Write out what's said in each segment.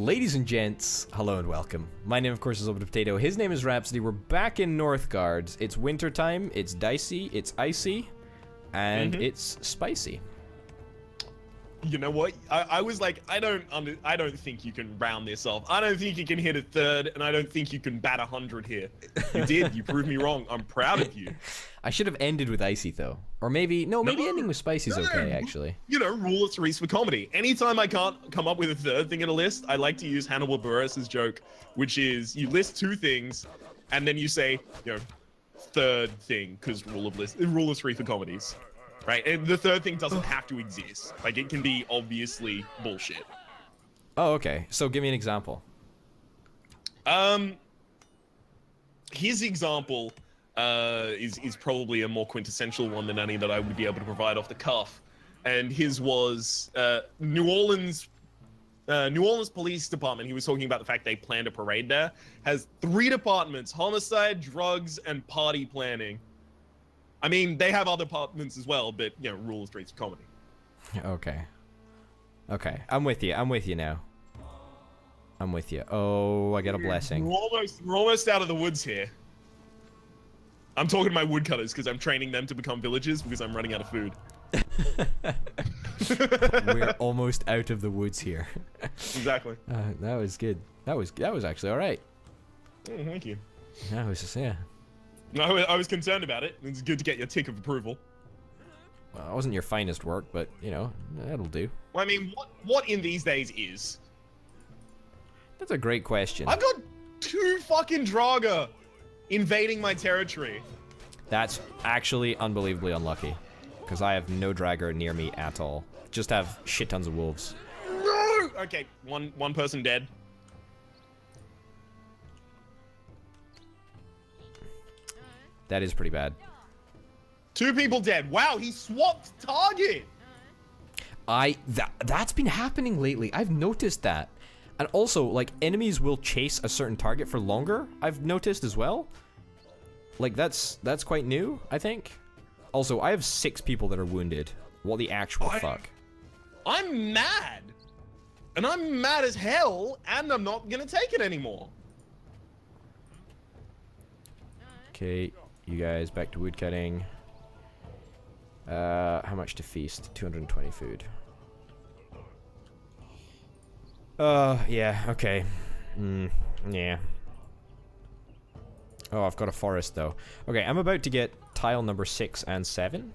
Ladies and gents, hello and welcome. My name, of course, is Open Potato. His name is Rhapsody. We're back in Northgard. It's wintertime, it's dicey, it's icy, and it's spicy. You know what? I was like, I don't think you can round this off. I don't think you can hit a third, and I don't think you can bat 100 here. You did. You proved me wrong. I'm proud of you. I should have ended with icy though, or maybe maybe ending with spicy is okay actually. You know, rule of threes for comedy. Anytime I can't come up with a third thing in a list, I like to use Hannibal Buress's joke, which is you list two things, and then you say, you know, third thing, because rule of three for comedies. Right, and the third thing doesn't have to exist. Like, it can be obviously bullshit. Oh, okay. So give me an example. His example is probably a more quintessential one than any that I would be able to provide off the cuff. And his was New Orleans Police Department. He was talking about the fact they planned a parade there. Has 3 departments: homicide, drugs, and party planning. I mean, they have other departments as well, but, you know, rule of threes for comedy. Okay. Okay, I'm with you. I'm with you now. I'm with you. Oh, I got a blessing. We're almost out of the woods here. I'm talking to my woodcutters because I'm training them to become villagers because I'm running out of food. We're almost out of the woods here. Exactly. That was good. That was actually all right. Oh, thank you. That was just, yeah. I was concerned about it. It's good to get your tick of approval. Well, it wasn't your finest work, but, you know, that'll do. Well, I mean, what in these days is? That's a great question. I've got 2 fucking Draga invading my territory. That's actually unbelievably unlucky, because I have no Dragger near me at all. Just have shit tons of wolves. No! Okay, one person dead. That is pretty bad. 2 people dead. Wow, he swapped target. That's been happening lately. I've noticed that. And also, like, enemies will chase a certain target for longer, I've noticed as well. Like, that's quite new, I think. Also, I have 6 people that are wounded. What the actual fuck? I'm mad. And I'm mad as hell, and I'm not gonna take it anymore. Okay. You guys back to woodcutting. How much to feast? 220 food. Yeah, okay. Yeah. Oh, I've got a forest though. Okay, I'm about to get tile number 6 and 7.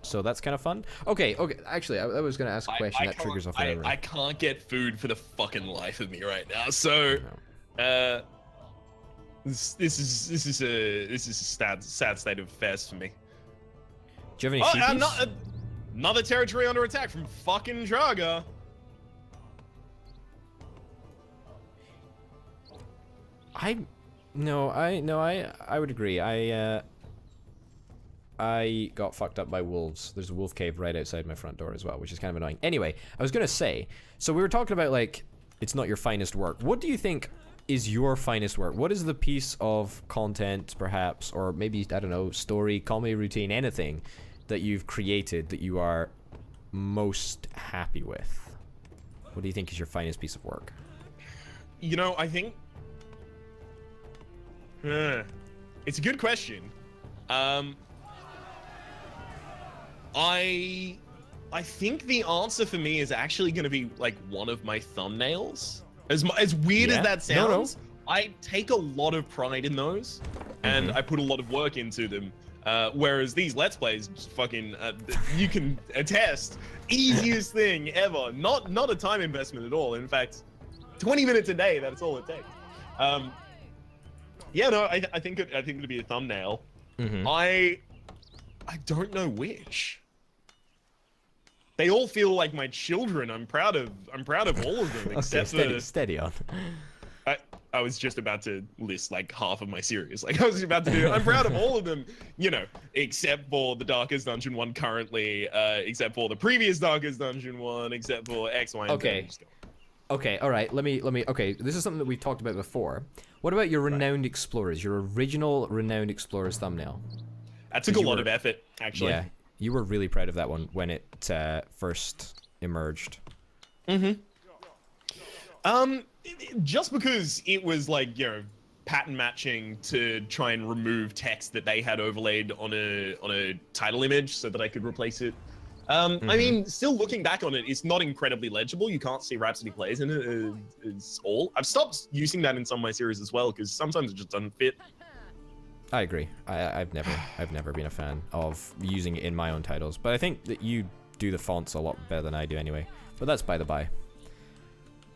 So that's kind of fun. Okay, actually, I was gonna ask a question that triggers off whatever. I can't get food for the fucking life of me right now, so... No. This is a sad state of affairs for me. Do you have any sheepies? Another territory under attack from fucking Draga. I would agree. I got fucked up by wolves. There's a wolf cave right outside my front door as well, which is kind of annoying. Anyway, I was gonna say, so we were talking about, like, it's not your finest work. What do you think is your finest work? What is the piece of content, perhaps, or maybe, I don't know, story, comedy routine, anything that you've created that you are most happy with? What do you think is your finest piece of work? You know, I think... it's a good question. I think the answer for me is actually going to be, like, one of my thumbnails. As weird as that sounds, I take a lot of pride in those, and I put a lot of work into them. Whereas these Let's Plays, just fucking, you can attest, easiest thing ever. Not a time investment at all. In fact, 20 minutes a day, that's all it takes. Yeah, no, I think it'd be a thumbnail. I don't know which. They all feel like my children. I'm proud of all of them, except for steady on. I was just about to list like half of my series. Like I was about to do. I'm proud of all of them, you know, except for the Darkest Dungeon one currently, except for the previous Darkest Dungeon one, except for X, Y, and Z. Okay, all right. Let me. Okay, this is something that we've talked about before. What about your Renowned Explorers? Your original Renowned Explorers thumbnail. That took a lot of effort, actually. Yeah, you were really proud of that one when it first emerged. just because it was like, you know, pattern matching to try and remove text that they had overlaid on a title image so that I could replace it. I mean, still looking back on it, it's not incredibly legible. You can't see Rhapsody plays in it. It's all. I've stopped using that in some of my series as well because sometimes it just doesn't fit. I agree. I've never been a fan of using it in my own titles, but I think that you do the fonts a lot better than I do anyway. But that's by the by,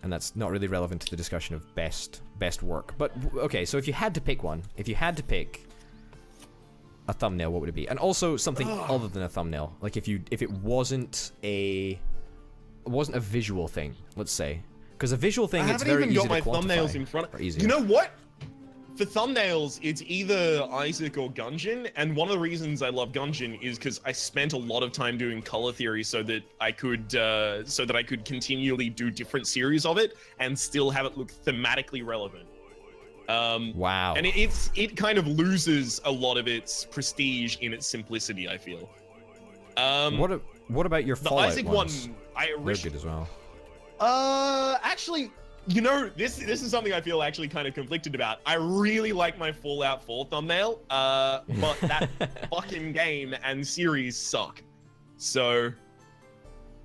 and that's not really relevant to the discussion of best work. But okay, so if you had to pick one, if you had to pick a thumbnail, what would it be? And also something other than a thumbnail, like if it wasn't a visual thing, let's say, because a visual thing, it's very easy to quantify. I haven't even got my thumbnails in front of. You know what? For thumbnails, it's either Isaac or Gungeon, and one of the reasons I love Gungeon is because I spent a lot of time doing color theory so that I could continually do different series of it and still have it look thematically relevant. Wow. And it kind of loses a lot of its prestige in its simplicity, I feel. What about your Fallout Isaac ones? They're good as well. Actually, you know, this is something I feel actually kind of conflicted about. I really like my Fallout 4 thumbnail, but that fucking game and series suck. So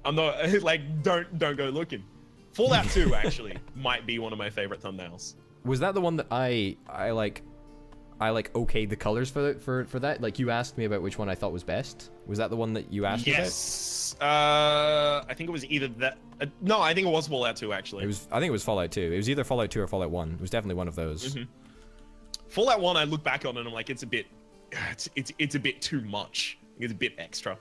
I'm not like don't go looking. Fallout 2 actually might be one of my favorite thumbnails. Was that the one that I okayed the colors for that? Like you asked me about which one I thought was best. Was that the one that you asked me about? Yes. I think it was either that. No, I think it was Fallout 2 actually. I think it was Fallout 2. It was either Fallout 2 or Fallout 1. It was definitely one of those. Fallout 1, I look back on and I'm like, it's a bit too much. It's a bit extra.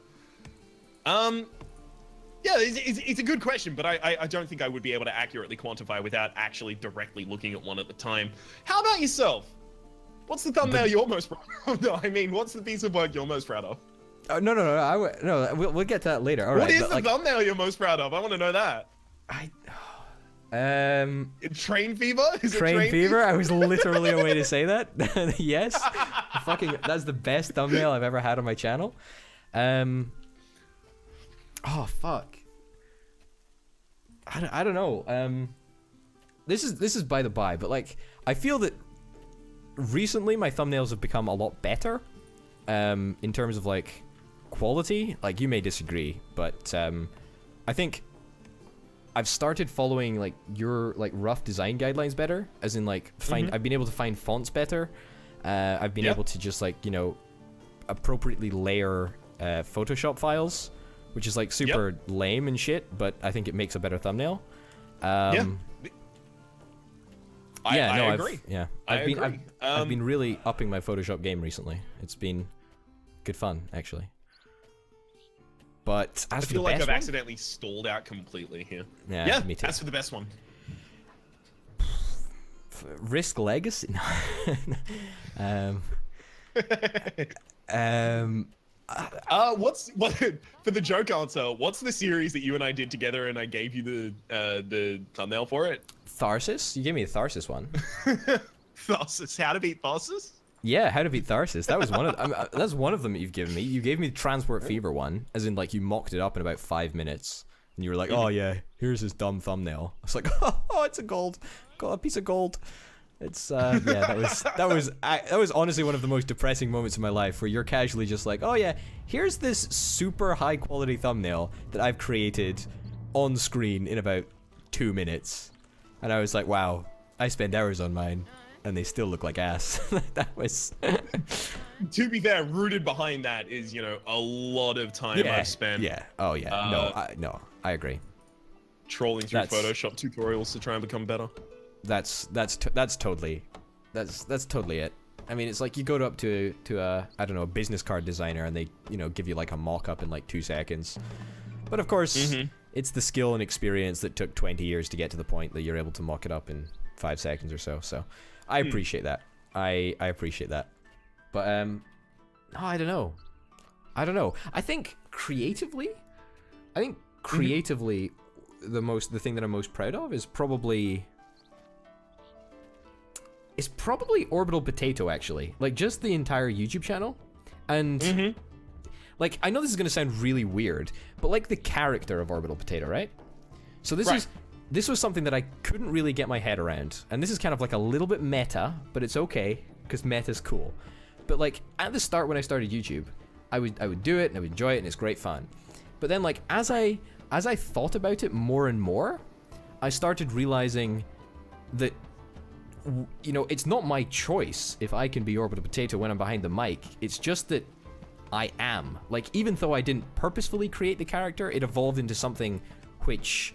Yeah, it's a good question, but I don't think I would be able to accurately quantify without actually directly looking at one at the time. How about yourself? What's the thumbnail you're most proud of? No, I mean, what's the piece of work you're most proud of? No. We'll get to that later. All right. What is the thumbnail you're most proud of? I want to know that. Train Fever? Is Train it Fever? I was literally a way to say that. Yes. That's the best thumbnail I've ever had on my channel. Oh fuck. I don't know. This is by the by, but like I feel that recently my thumbnails have become a lot better. In terms of like quality. Like you may disagree, but I think I've started following like your like rough design guidelines better, as in like I've been able to find fonts better. I've been able to just like, you know, appropriately layer Photoshop files, which is like super lame and shit, but I think it makes a better thumbnail. I agree. I've been really upping my Photoshop game recently. It's been good fun, actually. But as I feel like I've accidentally stalled out completely here. Yeah, me too. As for the best one, Risk Legacy. What's for the joke answer? What's the series that you and I did together, and I gave you the thumbnail for it? Tharsis? You gave me a Tharsis one. Tharsis? How to beat Tharsis? Yeah, How to Beat Tharsis. That was one of that's one of them that you've given me. You gave me the Transport Fever one, as in like you mocked it up in about 5 minutes, and you were like, "Oh yeah, here's his dumb thumbnail." I was like, "Oh, it's a piece of gold." It's that was honestly one of the most depressing moments in my life, where you're casually just like, "Oh yeah, here's this super high quality thumbnail that I've created on screen in about 2 minutes," and I was like, "Wow, I spend hours on mine, and they still look like ass." That was. To be fair, rooted behind that is, you know, a lot of time I've spent. Yeah. Oh yeah. I agree. Trolling through Photoshop tutorials to try and become better. That's totally it. I mean, it's like you go up to a, I don't know, a business card designer, and they, you know, give you like a mock-up in like 2 seconds. But of course, it's the skill and experience that took 20 years to get to the point that you're able to mock it up in 5 seconds or so. So I appreciate that. I appreciate that. But I don't know. I think creatively, the thing that I'm most proud of is probably Orbital Potato, actually. Like, just the entire YouTube channel. And like, I know this is gonna sound really weird, but like the character of Orbital Potato, right? So this this was something that I couldn't really get my head around. And this is kind of like a little bit meta, but it's okay, because meta's cool. But like, at the start when I started YouTube, I would do it, and I would enjoy it, and it's great fun. But then like, as I thought about it more and more, I started realizing that, you know, it's not my choice if I can be Orbital Potato when I'm behind the mic. It's just that I am. Like, even though I didn't purposefully create the character, it evolved into something which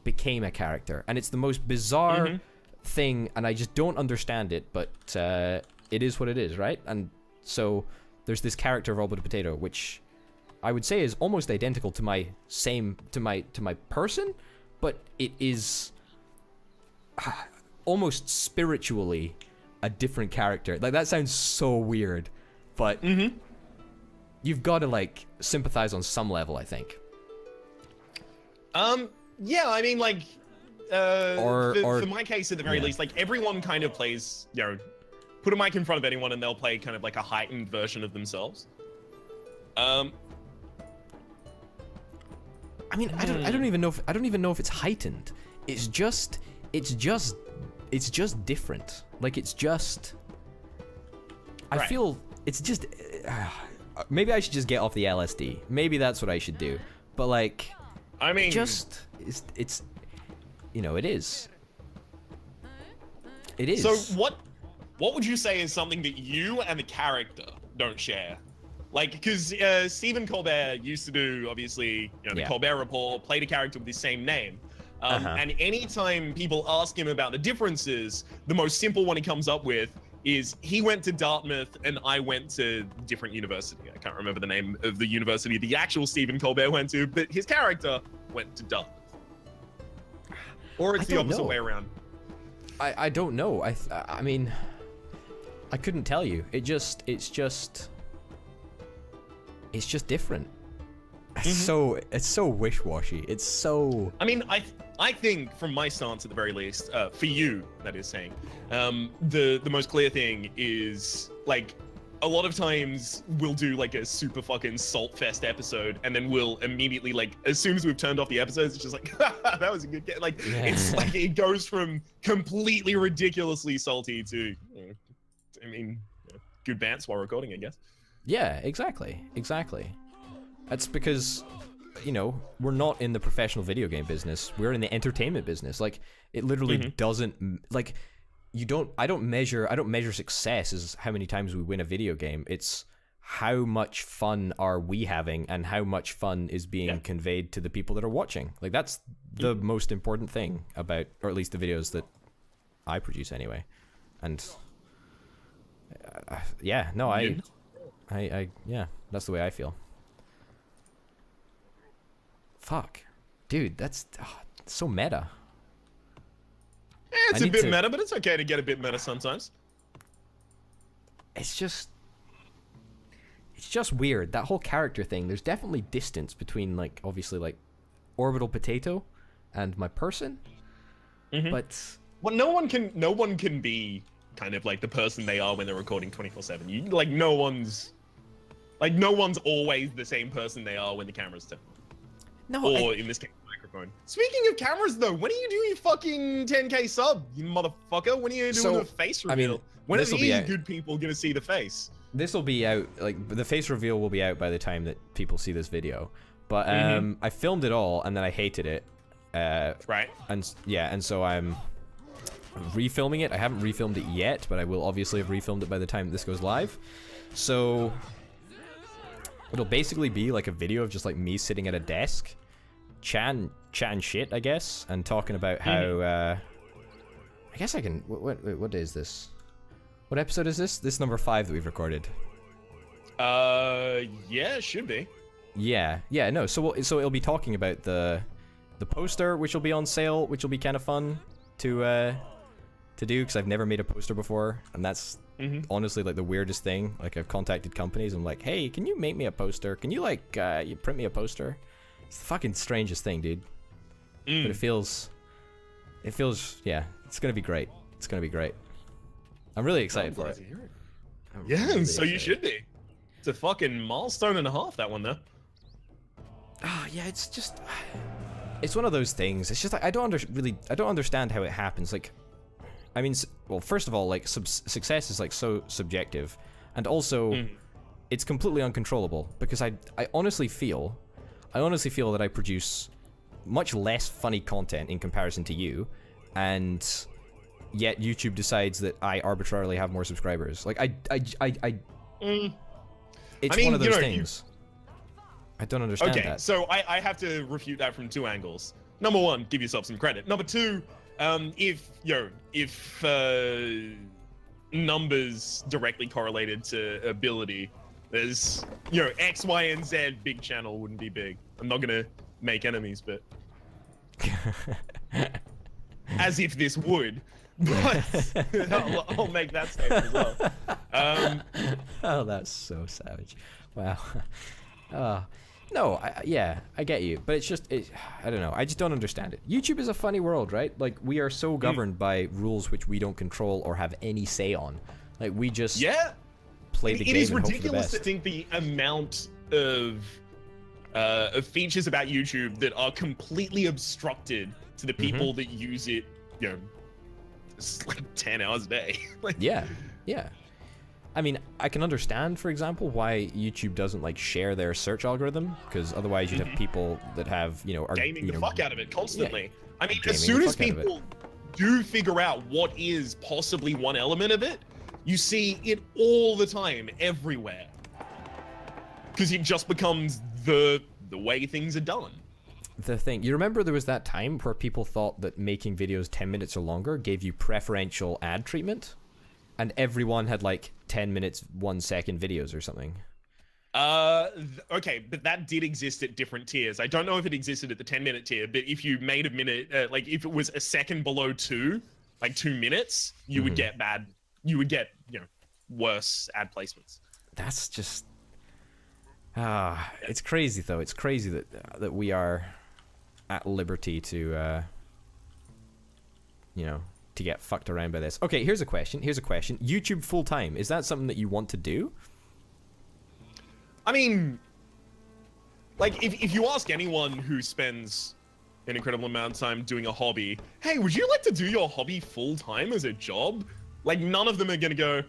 became a character. And it's the most bizarre thing, and I just don't understand it, but it is what it is, right? And so there's this character of Orbital Potato, which I would say is almost identical to my person, but it is almost spiritually a different character. Like, that sounds so weird, but you've got to like sympathize on some level, I think. Yeah, I mean, like, or for my case, at the very least, like, everyone kind of plays, you know, put a mic in front of anyone and they'll play kind of like a heightened version of themselves. I mean, I don't even know if it's heightened. It's just different. Like, it's just, I feel it's just maybe I should just get off the LSD. Maybe that's what I should do. But like, I mean, just it's you know, it is. It is. So what would you say is something that you and the character don't share? Like, because Stephen Colbert used to do, obviously, you know, the Colbert Report, played a character with the same name. And anytime people ask him about the differences, the most simple one he comes up with is he went to Dartmouth and I went to a different university. I can't remember the name of the university the actual Stephen Colbert went to, but his character went to Dartmouth. Or it's the opposite way around. I don't know. I mean, I couldn't tell you. It's just different. It's so wish-washy. It's so. I mean, I think from my stance at the very least, for you, that is saying, the most clear thing is, like, a lot of times we'll do like a super fucking Saltfest episode, and then we'll immediately, like, as soon as we've turned off the episodes, it's just like, that was a good get. Like, it's like it goes from completely ridiculously salty to, I mean, good bants while recording, I guess. Yeah, exactly. That's because, you know, we're not in the professional video game business. We're in the entertainment business. Like, it literally doesn't, like, I don't measure success as how many times we win a video game. It's how much fun are we having and how much fun is being conveyed to the people that are watching. Like, that's the most important thing about, or at least the videos that I produce anyway. And yeah, that's the way I feel. Fuck, dude, that's so meta. It's a bit meta, but it's okay to get a bit meta sometimes. It's just weird, that whole character thing. There's definitely distance between, like, obviously, like, Orbital Potato and my person, but well, no one can be kind of like the person they are when they're recording 24/7. You, like, no one's always the same person they are when the camera's turned. No, or in this case, microphone. Speaking of cameras, though, when are you doing your fucking 10K sub, you motherfucker? When are you doing the face reveal? I mean, when are these good people gonna see the face? This will be out, like, the face reveal will be out by the time that people see this video. But I filmed it all and then I hated it. Right. And so I'm refilming it. I haven't refilmed it yet, but I will obviously have refilmed it by the time this goes live. So it'll basically be like a video of just like me sitting at a desk, chatting shit, I guess, and talking about how I guess I can. What day is this? What episode is this? This is number 5 that we've recorded. Yeah, it should be. Yeah. No. So it'll be talking about the poster, which will be on sale, which will be kind of fun to do, because I've never made a poster before, and that's honestly like the weirdest thing. Like, I've contacted companies. I'm like, hey, can you make me a poster? Can you like you print me a poster? It's the fucking strangest thing, dude. But it feels yeah. It's gonna be great. It's gonna be great. I'm really excited for it. Yeah, really so excited. You should be. It's a fucking milestone and a half, that one, though. Yeah, it's just it's one of those things. It's just like I don't understand how it happens. Like, I mean, well, first of all, like success is like so subjective, and also it's completely uncontrollable because I honestly feel that I produce much less funny content in comparison to you, and yet YouTube decides that I arbitrarily have more subscribers. Like it's one of those things. I don't understand that. Okay, so I have to refute that from 2 angles. Number 1, give yourself some credit. Number 2, if numbers directly correlated to ability, there's X, Y, and Z big channel wouldn't be big. I'm not gonna make enemies, but as if this would. But I'll make that statement as well. Oh, that's so savage. Wow. No, I get you, but it's just, I don't know, I just don't understand it. YouTube is a funny world, right? Like, we are so governed by rules which we don't control or have any say on. Like, we just play the game and hope for the best. It is ridiculous to think the amount of features about YouTube that are completely obstructed to the people that use it, it's like 10 hours a day. Like, yeah. I mean, I can understand, for example, why YouTube doesn't like share their search algorithm, because otherwise you'd have people that have, are gaming the fuck out of it constantly. Yeah, I mean, as soon as people do figure out what is possibly one element of it, you see it all the time, everywhere, because it just becomes the way things are done. The thing, you remember there was that time where people thought that making videos 10 minutes or longer gave you preferential ad treatment? And everyone had like 10 minutes, 1 second videos or something. Okay, but that did exist at different tiers. I don't know if it existed at the 10-minute tier, but if you made a minute, like if it was a second below 2, like 2 minutes, you would get worse ad placements. That's just, it's crazy though. It's crazy that we are at liberty to, to get fucked around by this. Okay, here's a question. YouTube full-time, is that something that you want to do? I mean, like, if you ask anyone who spends an incredible amount of time doing a hobby, hey, would you like to do your hobby full-time as a job? Like, none of them are gonna go,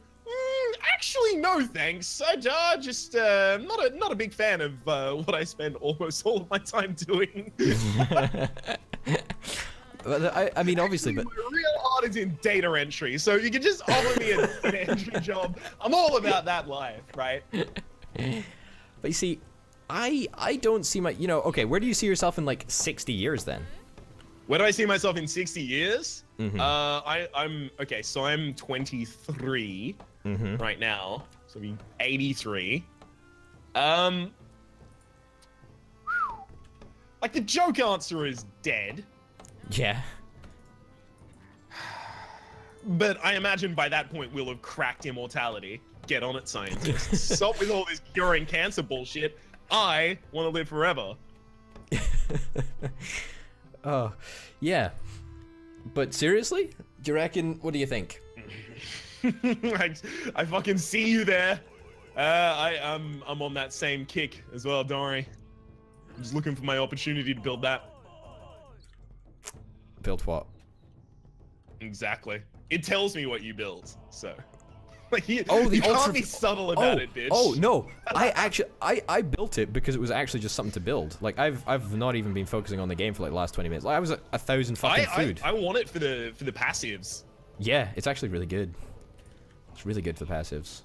actually, no thanks. I just not a big fan of what I spend almost all of my time doing. I mean, obviously, but my real heart is in data entry, so you can just offer me a data entry job. I'm all about that life, right? But you see, I don't see my, okay, where do you see yourself in like 60 years then? Where do I see myself in 60 years? I'm okay, so I'm 23 right now, so I'm 83. Like, the joke answer is dead. Yeah. But I imagine by that point we'll have cracked immortality. Get on it, scientists. Stop with all this curing cancer bullshit. I want to live forever. Oh, yeah. But seriously? Do you reckon, what do you think? I fucking see you there. I'm on that same kick as well, don't worry. I'm just looking for my opportunity to build that. Build what? Exactly. It tells me what you build, so. Like, you can't be subtle about it, bitch. Oh no, I built it because it was actually just something to build. Like, I've not even been focusing on the game for like the last 20 minutes. Like, I was at 1,000 fucking food. I want it for the passives. Yeah, it's actually really good. It's really good for the passives.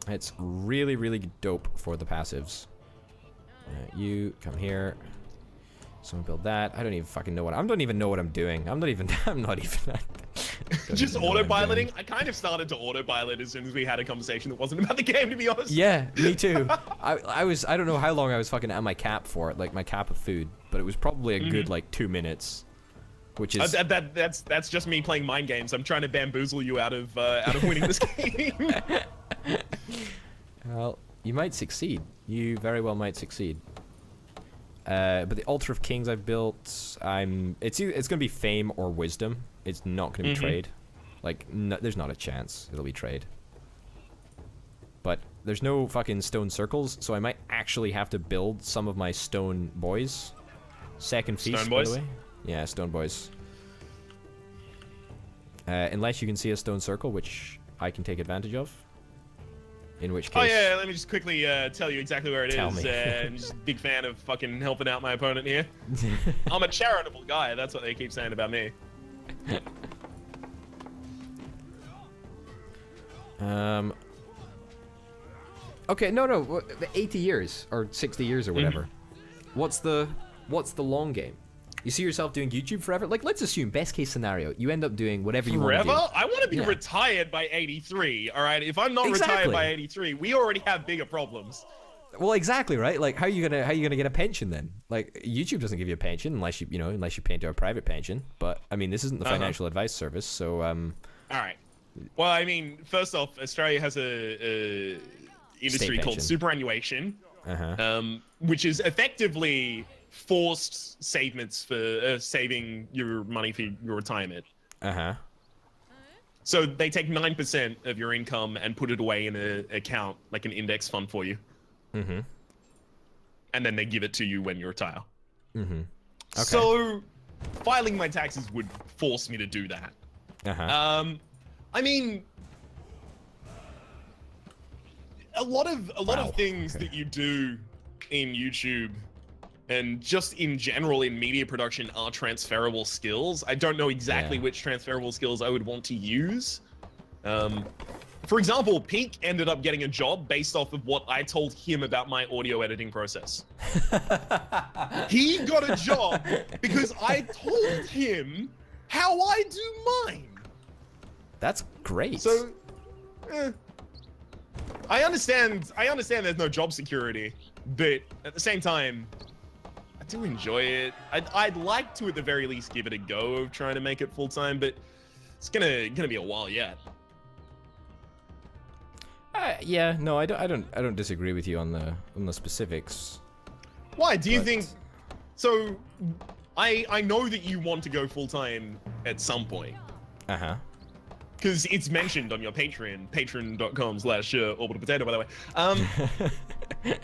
It's really, really dope for the passives. You come here. Someone build that. I don't even fucking know what I don't even know what I'm doing. I'm not even just autopiloting. I kind of started to autopilot as soon as we had a conversation that wasn't about the game, to be honest. Yeah, me too. I don't know how long I was fucking at my cap for it, like my cap of food, but it was probably a good like 2 minutes, which is that's just me playing mind games. I'm trying to bamboozle you out of winning this game. Well, you might succeed. You very well might succeed. But the Altar of Kings I've built, it's gonna be fame or wisdom. It's not gonna be trade. Like, no, there's not a chance it'll be trade. But there's no fucking stone circles, so I might actually have to build some of my stone boys. Second feast, Stone boys? by the way. Yeah, stone boys. Unless you can see a stone circle, which I can take advantage of. In which case... Oh yeah, let me just quickly tell you exactly where it Tell is. me. I'm just a big fan of fucking helping out my opponent here. I'm a charitable guy, that's what they keep saying about me. Okay, no, 80 years or 60 years or whatever. What's the long game? You see yourself doing YouTube forever? Like, let's assume best case scenario, you end up doing whatever you want to do. Forever? I want to be Yeah. retired by 83. All right, if I'm not retired Exactly. by 83, we already have bigger problems. Well, exactly, right? Like, how are you gonna get a pension then? Like, YouTube doesn't give you a pension unless you pay into a private pension. But I mean, this isn't the financial advice service, so All right. Well, I mean, first off, Australia has a industry called pension. superannuation, which is effectively forced savings for saving your money for your retirement. So they take 9% of your income and put it away in an account, like an index fund for you. And then they give it to you when you retire. Okay. So filing my taxes would force me to do that. I mean, a lot of things that you do in YouTube and just in general in media production are transferable skills. I don't know exactly which transferable skills I would want to use. For example, Peak ended up getting a job based off of what I told him about my audio editing process. He got a job because I told him how I do mine. That's great. So, I understand there's no job security, but at the same time, I do enjoy it. I'd like to, at the very least, give it a go of trying to make it full time, but it's gonna be a while yet. Yeah, no, I don't disagree with you on the specifics. Why do you think? So, I know that you want to go full time at some point. Because it's mentioned on your Patreon, patreon.com/orbitalpotato, by the way.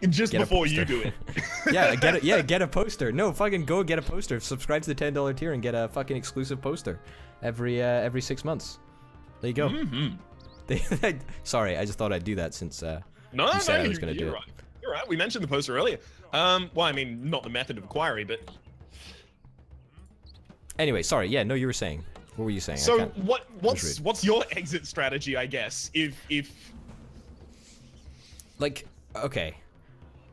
Just before you do it. Get a poster. No, fucking go get a poster. Subscribe to the $10 tier and get a fucking exclusive poster every 6 months. There you go. Sorry, I just thought I'd do that since you said I was going to do it. Right. You're right. We mentioned the poster earlier. Well, I mean, not the method of inquiry, but anyway, sorry. Yeah, no, you were saying. What were you saying? So what's your exit strategy? I guess if like, okay,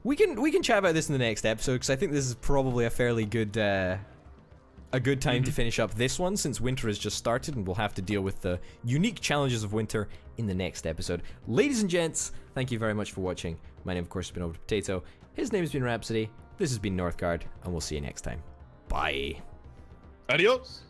we can chat about this in the next episode because I think this is probably a fairly good time to finish up this one since winter has just started and we'll have to deal with the unique challenges of winter in the next episode. Ladies and gents, thank you very much for watching. My name, of course, has been Over Potato. His name has been Rhapsody. This has been Northgard, and we'll see you next time. Bye. Adios.